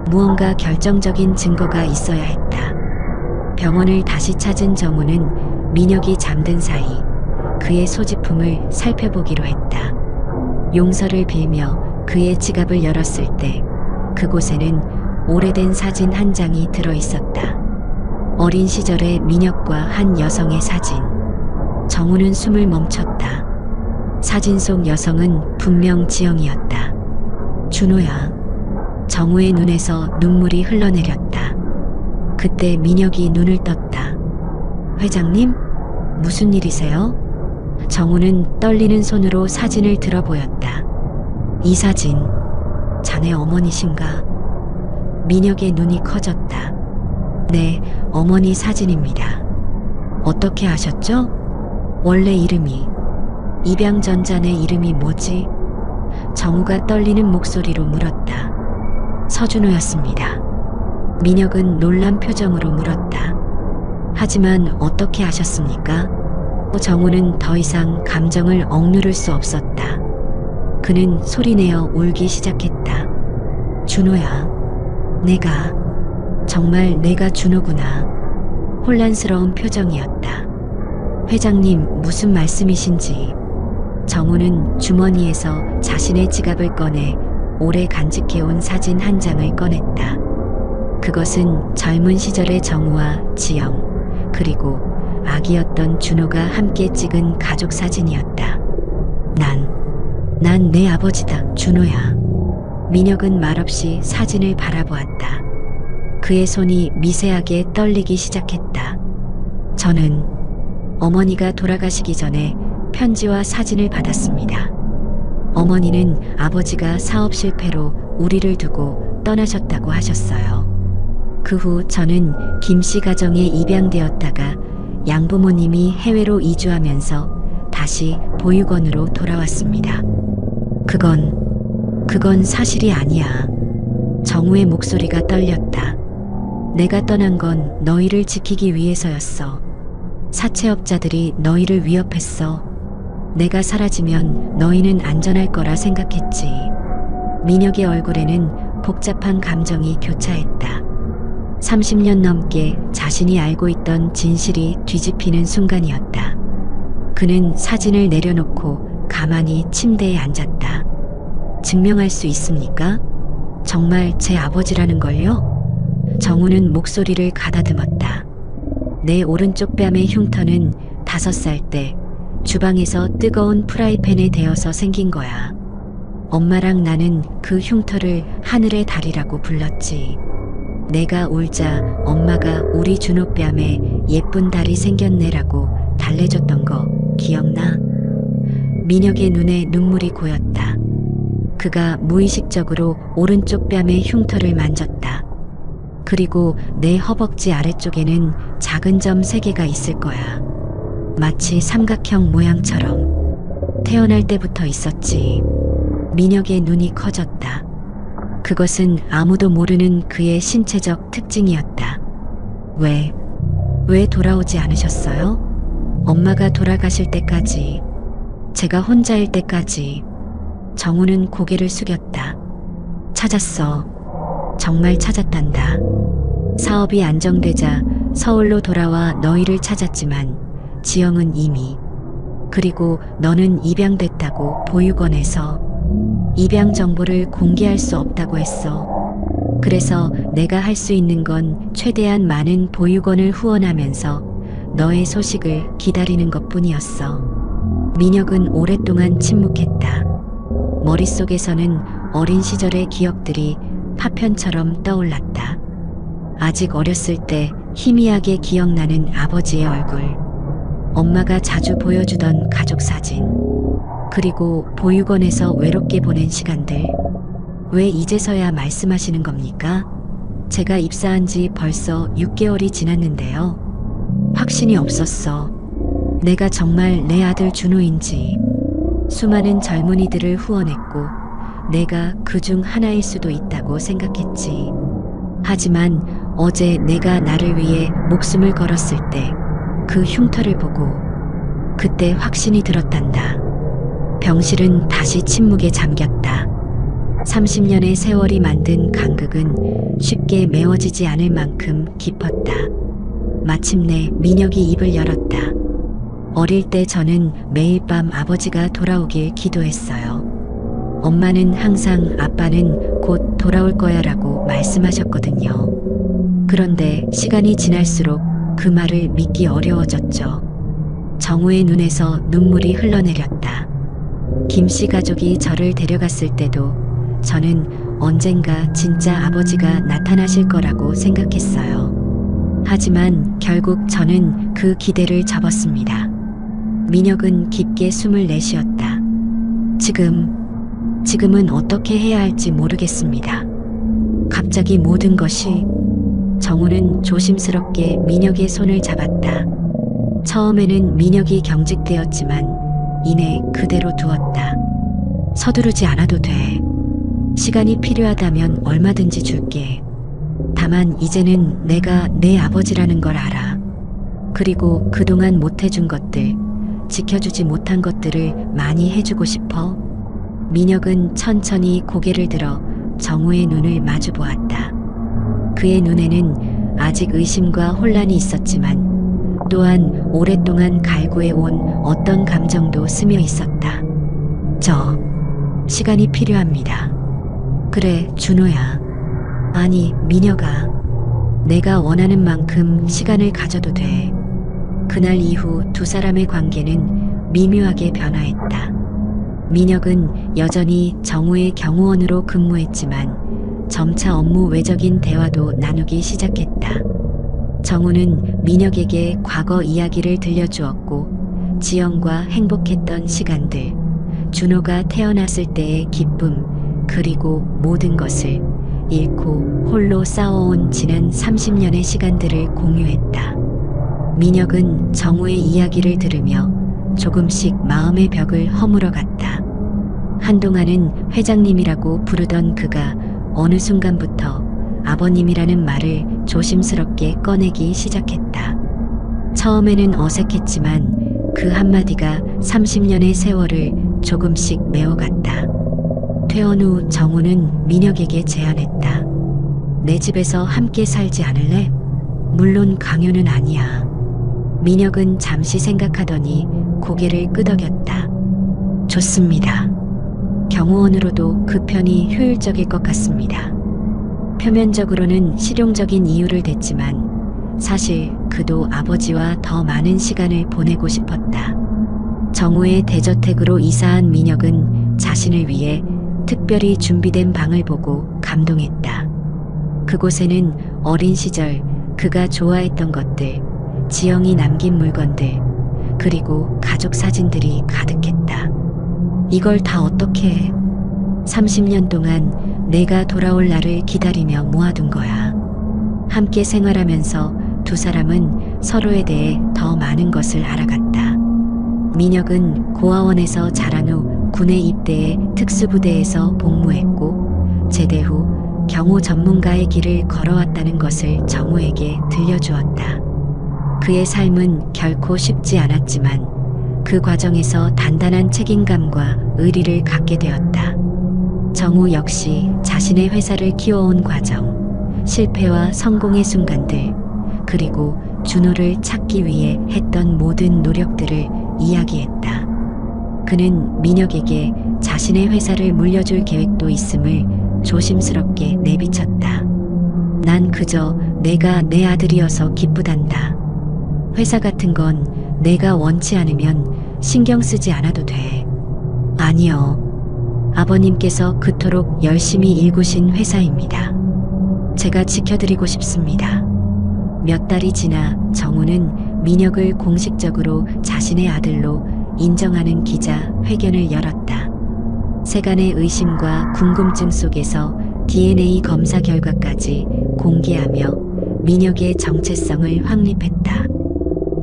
무언가 결정적인 증거가 있어야 했다. 병원을 다시 찾은 정우는 민혁이 잠든 사이 그의 소지품을 살펴보기로 했다. 용서를 빌며 그의 지갑을 열었을 때 그곳에는 오래된 사진 한 장이 들어 있었다. 어린 시절의 민혁과 한 여성의 사진. 정우는 숨을 멈췄다. 사진 속 여성은 분명 지영이었다. 준호야. 정우의 눈에서 눈물이 흘러내렸다. 그때 민혁이 눈을 떴다. 회장님? 무슨 일이세요? 정우는 떨리는 손으로 사진을 들어 보였다. 이 사진, 자네 어머니신가? 민혁의 눈이 커졌다. 네, 어머니 사진입니다. 어떻게 아셨죠? 원래 이름이, 입양 전 자네 이름이 뭐지? 정우가 떨리는 목소리로 물었다. 서준호였습니다. 민혁은 놀란 표정으로 물었다. 하지만 어떻게 아셨습니까? 정우는 더 이상 감정을 억누를 수 없었다. 그는 소리내어 울기 시작했다. 준호야, 정말 내가 준호구나. 혼란스러운 표정이었다. 회장님, 무슨 말씀이신지. 정우는 주머니에서 자신의 지갑을 꺼내 오래 간직해온 사진 한 장을 꺼냈다. 그것은 젊은 시절의 정우와 지영, 그리고 아기였던 준호가 함께 찍은 가족 사진이었다. 난 내 아버지다, 준호야. 민혁은 말없이 사진을 바라보았다. 그의 손이 미세하게 떨리기 시작했다. 저는 어머니가 돌아가시기 전에 편지와 사진을 받았습니다. 어머니는 아버지가 사업 실패로 우리를 두고 떠나셨다고 하셨어요. 그 후 저는 김씨 가정에 입양되었다가 양부모님이 해외로 이주하면서 다시 보육원으로 돌아왔습니다. 그건 사실이 아니야. 정우의 목소리가 떨렸다. 내가 떠난 건 너희를 지키기 위해서였어. 사채업자들이 너희를 위협했어. 내가 사라지면 너희는 안전할 거라 생각했지. 민혁의 얼굴에는 복잡한 감정이 교차했다. 30년 넘게 자신이 알고 있던 진실이 뒤집히는 순간이었다. 그는 사진을 내려놓고 가만히 침대에 앉았다. 증명할 수 있습니까? 정말 제 아버지라는 걸요? 정우는 목소리를 가다듬었다. 내 오른쪽 뺨의 흉터는 5살 때 주방에서 뜨거운 프라이팬에 데워서 생긴 거야. 엄마랑 나는 그 흉터를 하늘의 달이라고 불렀지. 내가 울자 엄마가 우리 준호 뺨에 예쁜 달이 생겼네라고 달래줬던 거 기억나? 민혁의 눈에 눈물이 고였다. 그가 무의식적으로 오른쪽 뺨의 흉터를 만졌다. 그리고 내 허벅지 아래쪽에는 작은 점 3개가 있을 거야. 마치 삼각형 모양처럼. 태어날 때부터 있었지. 민혁의 눈이 커졌다. 그것은 아무도 모르는 그의 신체적 특징이었다. 왜 돌아오지 않으셨어요? 엄마가 돌아가실 때까지, 제가 혼자일 때까지. 정우는 고개를 숙였다. 찾았어. 정말 찾았단다. 사업이 안정되자 서울로 돌아와 너희를 찾았지만 지영은 이미, 그리고 너는 입양됐다고 보육원에서 입양 정보를 공개할 수 없다고 했어. 그래서 내가 할 수 있는 건 최대한 많은 보육원을 후원하면서 너의 소식을 기다리는 것뿐이었어. 민혁은 오랫동안 침묵했다. 머릿속에서는 어린 시절의 기억들이 파편처럼 떠올랐다. 아직 어렸을 때 희미하게 기억나는 아버지의 얼굴, 엄마가 자주 보여주던 가족 사진, 그리고 보육원에서 외롭게 보낸 시간들. 왜 이제서야 말씀하시는 겁니까? 제가 입사한 지 벌써 6개월이 지났는데요. 확신이 없었어. 내가 정말 내 아들 준호인지. 수많은 젊은이들을 후원했고 내가 그중 하나일 수도 있다고 생각했지. 하지만 어제 내가 나를 위해 목숨을 걸었을 때 그 흉터를 보고 그때 확신이 들었단다. 병실은 다시 침묵에 잠겼다. 30년의 세월이 만든 간극은 쉽게 메워지지 않을 만큼 깊었다. 마침내 민혁이 입을 열었다. 어릴 때 저는 매일 밤 아버지가 돌아오길 기도했어요. 엄마는 항상 아빠는 곧 돌아올 거야 라고 말씀하셨거든요. 그런데 시간이 지날수록 그 말을 믿기 어려워졌죠. 정우의 눈에서 눈물이 흘러내렸다. 김씨 가족이 저를 데려갔을 때도 저는 언젠가 진짜 아버지가 나타나실 거라고 생각했어요. 하지만 결국 저는 그 기대를 접었습니다. 민혁은 깊게 숨을 내쉬었다. 지금은 어떻게 해야 할지 모르겠습니다. 갑자기 모든 것이. 정우는 조심스럽게 민혁의 손을 잡았다. 처음에는 민혁이 경직되었지만 이내 그대로 두었다. 서두르지 않아도 돼. 시간이 필요하다면 얼마든지 줄게. 다만 이제는 내가 내 아버지라는 걸 알아. 그리고 그동안 못해준 것들, 지켜주지 못한 것들을 많이 해주고 싶어. 민혁은 천천히 고개를 들어 정우의 눈을 마주 보았다. 그의 눈에는 아직 의심과 혼란이 있었지만 또한 오랫동안 갈구해온 어떤 감정도 스며 있었다. 시간이 필요합니다. 그래, 준호야. 아니, 민혁아. 내가 원하는 만큼 시간을 가져도 돼. 그날 이후 두 사람의 관계는 미묘하게 변화했다. 민혁은 여전히 정우의 경호원으로 근무했지만 점차 업무 외적인 대화도 나누기 시작했다. 정우는 민혁에게 과거 이야기를 들려주었고 지영과 행복했던 시간들, 준호가 태어났을 때의 기쁨, 그리고 모든 것을 잃고 홀로 싸워온 지난 30년의 시간들을 공유했다. 민혁은 정우의 이야기를 들으며 조금씩 마음의 벽을 허물어갔다. 한동안은 회장님이라고 부르던 그가 어느 순간부터 아버님이라는 말을 조심스럽게 꺼내기 시작했다. 처음에는 어색했지만 그 한마디가 30년의 세월을 조금씩 메워갔다. 퇴원 후 정우는 민혁에게 제안했다. 내 집에서 함께 살지 않을래? 물론 강요는 아니야. 민혁은 잠시 생각하더니 고개를 끄덕였다. 좋습니다. 경호원으로도 그 편이 효율적일 것 같습니다. 표면적으로는 실용적인 이유를 댔지만 사실 그도 아버지와 더 많은 시간을 보내고 싶었다. 정우의 대저택으로 이사한 민혁은 자신을 위해 특별히 준비된 방을 보고 감동했다. 그곳에는 어린 시절 그가 좋아했던 것들, 지영이 남긴 물건들, 그리고 가족 사진들이 가득했다. 이걸 다 어떻게 해? 30년 동안 내가 돌아올 날을 기다리며 모아둔 거야. 함께 생활하면서 두 사람은 서로에 대해 더 많은 것을 알아갔다. 민혁은 고아원에서 자란 후 군에 입대해 특수부대에서 복무했고 제대 후 경호 전문가의 길을 걸어왔다는 것을 정우에게 들려주었다. 그의 삶은 결코 쉽지 않았지만 그 과정에서 단단한 책임감과 의리를 갖게 되었다. 정우 역시 자신의 회사를 키워온 과정, 실패와 성공의 순간들, 그리고 준호를 찾기 위해 했던 모든 노력들을 이야기했다. 그는 민혁에게 자신의 회사를 물려줄 계획도 있음을 조심스럽게 내비쳤다. 난 그저 내가 내 아들이어서 기쁘단다. 회사 같은 건 내가 원치 않으면 신경 쓰지 않아도 돼. 아니요. 아버님께서 그토록 열심히 일구신 회사입니다. 제가 지켜드리고 싶습니다. 몇 달이 지나 정우는 민혁을 공식적으로 자신의 아들로 인정하는 기자 회견을 열었다. 세간의 의심과 궁금증 속에서 DNA 검사 결과까지 공개하며 민혁의 정체성을 확립했다.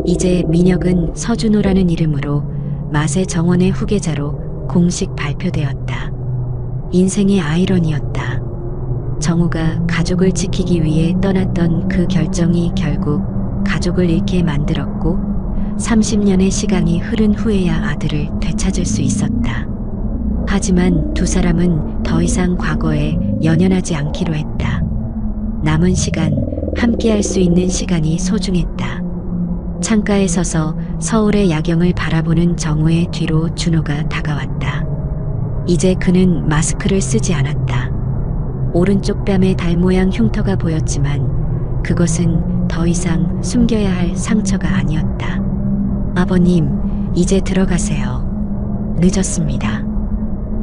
이제 민혁은 서준호라는 이름으로 마세 정원의 후계자로 공식 발표되었다. 인생의 아이러니였다. 정우가 가족을 지키기 위해 떠났던 그 결정이 결국 가족을 잃게 만들었고 30년의 시간이 흐른 후에야 아들을 되찾을 수 있었다. 하지만 두 사람은 더 이상 과거에 연연하지 않기로 했다. 남은 시간, 함께할 수 있는 시간이 소중했다. 창가에 서서 서울의 야경을 바라보는 정우의 뒤로 준호가 다가왔다. 이제 그는 마스크를 쓰지 않았다. 오른쪽 뺨에 달 모양 흉터가 보였지만 그것은 더 이상 숨겨야 할 상처가 아니었다. 아버님, 이제 들어가세요. 늦었습니다.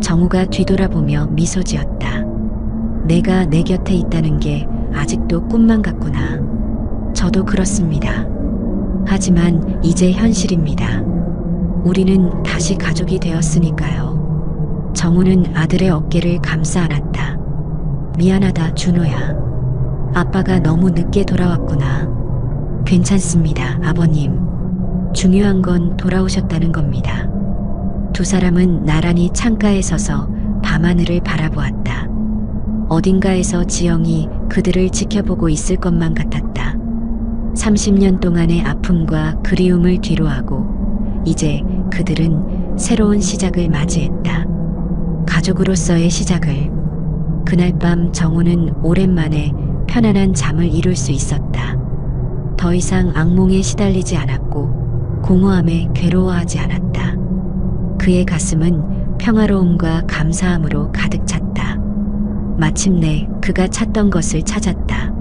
정우가 뒤돌아보며 미소 지었다. 내가 내 곁에 있다는 게 아직도 꿈만 같구나. 저도 그렇습니다. 하지만 이제 현실입니다. 우리는 다시 가족이 되었으니까요. 정우는 아들의 어깨를 감싸 안았다. 미안하다, 준호야. 아빠가 너무 늦게 돌아왔구나. 괜찮습니다, 아버님. 중요한 건 돌아오셨다는 겁니다. 두 사람은 나란히 창가에 서서 밤하늘을 바라보았다. 어딘가에서 지영이 그들을 지켜보고 있을 것만 같았다. 30년 동안의 아픔과 그리움을 뒤로하고 이제 그들은 새로운 시작을 맞이했다. 가족으로서의 시작을. 그날 밤 정우는 오랜만에 편안한 잠을 이룰 수 있었다. 더 이상 악몽에 시달리지 않았고 공허함에 괴로워하지 않았다. 그의 가슴은 평화로움과 감사함으로 가득 찼다. 마침내 그가 찾던 것을 찾았다.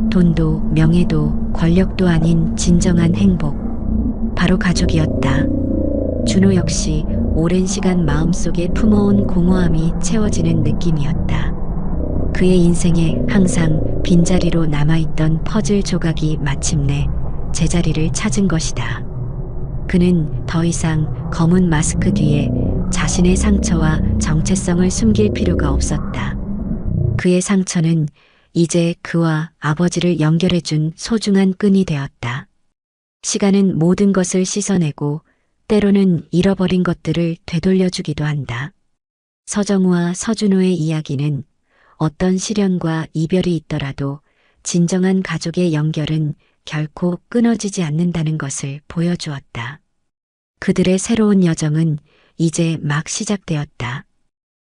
돈도 명예도 권력도 아닌 진정한 행복. 바로 가족이었다. 준호 역시 오랜 시간 마음속에 품어온 공허함이 채워지는 느낌이었다. 그의 인생에 항상 빈자리로 남아있던 퍼즐 조각이 마침내 제자리를 찾은 것이다. 그는 더 이상 검은 마스크 뒤에 자신의 상처와 정체성을 숨길 필요가 없었다. 그의 상처는 이제 그와 아버지를 연결해준 소중한 끈이 되었다. 시간은 모든 것을 씻어내고 때로는 잃어버린 것들을 되돌려주기도 한다. 서정우와 서준호의 이야기는 어떤 시련과 이별이 있더라도 진정한 가족의 연결은 결코 끊어지지 않는다는 것을 보여주었다. 그들의 새로운 여정은 이제 막 시작되었다.